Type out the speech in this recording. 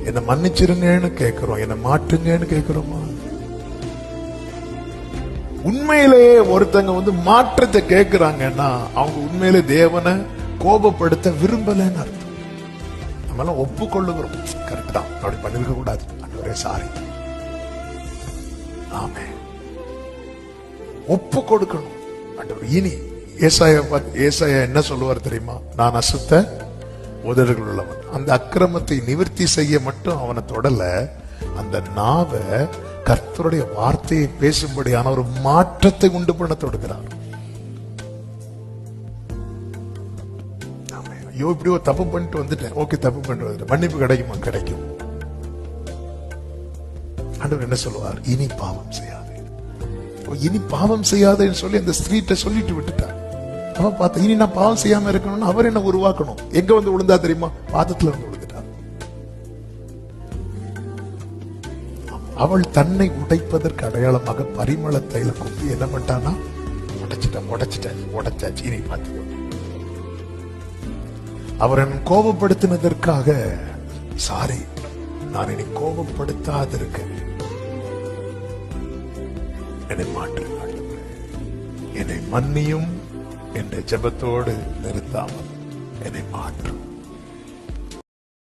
என்ன மன்னிச்சிருங்கன்னு கேட்கிறோம், என்ன மாற்றுங்கன்னு கேட்கிறோமா? உண்மையிலேயே ஒருத்தங்க மாற்றத்தை கேட்கிறாங்கன்னா அவங்க உண்மையிலே தேவனை கோபப்படுத்த விரும்பலன்னு அர்த்தம். நம்ம எல்லாம் ஒப்புக்கொள்ளுகிறோம், கரெக்ட் தான், அப்படி பண்ணிருக்க கூடாது, ஆண்டவரே சாரி, ஆமே, ஒப்பு கொடுக்கணும். ஆண்டவர் இனி ஏசாயா என்ன சொல்லுவார் தெரியுமா? நான் அசுத்த உதடுகள் உள்ளவன். அந்த அக்கிரமத்தை நிவர்த்தி செய்ய மட்டும் அவனை தொடல, அந்த நாவை கர்த்தருடைய வார்த்தையை பேசும்படியான ஒரு மாற்றத்தை உண்டு பண்ண தொடுக்கிறார். ஐயோ இப்படி ஒரு தப்பு பண்ணிட்டு வந்துட்டேன், ஓகே தப்பு பண்ணிட்டு வந்துட்டேன், மன்னிப்பு கிடைக்குமா? கிடைக்கும். ஆண்டவர் என்ன சொல்லுவார்? இனி பாவம் செய்யாதே. இனி பாவம் செய்யாதேன்னு சொல்லி அந்த ஸ்திரீட்ட சொல்லிட்டு விட்டுட்டார். அவ பார்த்தா இனி நான் பாவம் செய்யாம இருக்கணும்னு அவர் என்ன உருவாக்கணும். எங்க விழுந்தா தெரியுமா? பாதத்துல விழுந்துட்டார். அவள் தன்னை உடைப்பதற்கு அடையாளமாக பரிமள தைல குப்பி என்ன பண்ணிட்டானா? உடைச்சாச்சு. இனி பார்த்து அவர் என்னை கோபப்படுத்தினதற்காக சாரி, நான் இனி கோபப்படுத்தாதிருக்க என்னை மாற்று, என்னை மன்னியும் என்ற ஜெபத்தோடு நிறுத்தாமல் என்னை மாற்றும்.